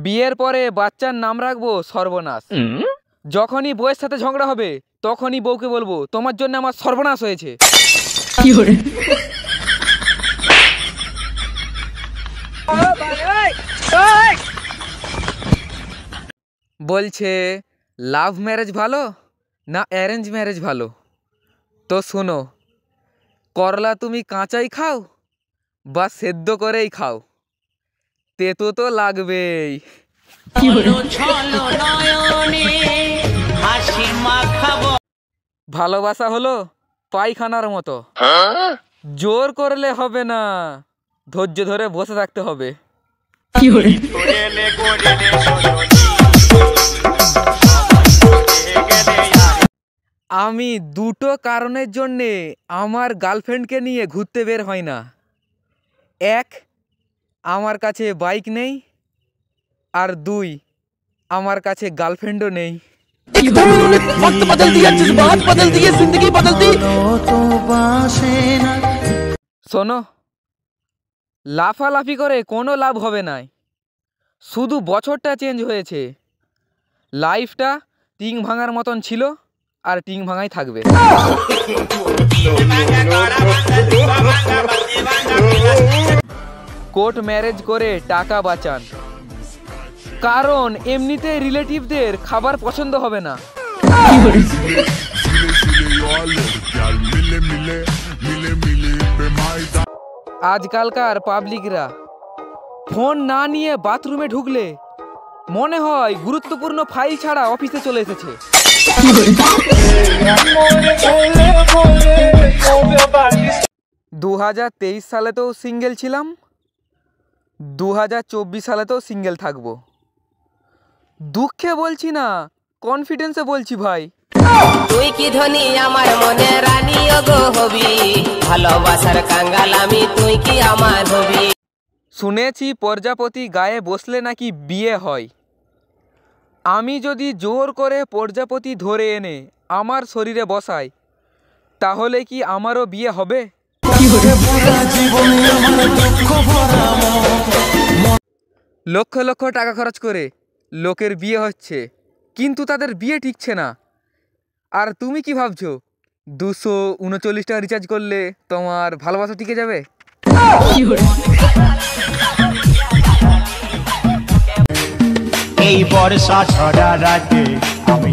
বিয়ের পরে বাচ্চার নাম রাখবো সর্বনাশ। যখনই বউয়ের সাথে ঝগড়া হবে তখনই বউকে বলবো তোমার জন্য আমার সর্বনাশ হয়েছে। বলছে লাভ ম্যারেজ ভালো না অ্যারেঞ্জ ম্যারেজ ভালো? তো শোনো, করলা তুমি কাঁচাই খাও বা সেদ্ধ করেই খাও, তেতো তো লাগবেই। ভালোবাসা হলো পায়খানার মতো, জোর করলে হবে না, ধৈর্য ধরে বসে থাকতে হবে। আমি দুটো কারণের জন্যে আমার গার্লফ্রেন্ডকে নিয়ে ঘুরতে বের হয় না। এক, আমার কাছে বাইক নেই, আর দুই, আমার কাছে গার্লফ্রেন্ডও নেই। শোনো, লাফালাফি করে কোনো লাভ হবে না, শুধু বছরটা চেঞ্জ হয়েছে, লাইফটা টিং ভাঙার মতন ছিল আর টিং ভাঙাই থাকবে। কোর্ট ম্যারেজ করে টাকা বাঁচান, কারণ এমনিতে রিলেটিভদের খাবার পছন্দ হবে না। আজকালকার পাবলিকরা ফোন না নিয়ে বাথরুমে ঢুকলে মনে হয় গুরুত্বপূর্ণ ফাইল ছাড়া অফিসে চলে এসেছে। 2023 সালেতেও সিঙ্গেল ছিলাম, 2024 সালেতেও সিঙ্গেল থাকবো। দুঃখে বলছি না, কনফিডেন্সে বলছি ভাই। তুই কি ধনী আমার মনে রানী গো হবি, ভালোবাসার কাঙ্গাল আমি, তুই কি আমার হবি। শুনেছি প্রজাপতি গায়ে বসলে নাকি বিয়ে হয়। আমি যদি জোর করে প্রজাপতি ধরে এনে আমার শরীরে বসাই, তাহলে কি আমারও বিয়ে হবে? লক্ষ লক্ষ টাকা খরচ করে লোকের বিয়ে হচ্ছে, কিন্তু তাদের বিয়ে টিকছে না। আর তুমি কি ভাবছো 239 টাকা রিচার্জ করলে তোমার ভালোবাসা টিকে যাবে? এই বর্ষা ছড়া রাতে আমি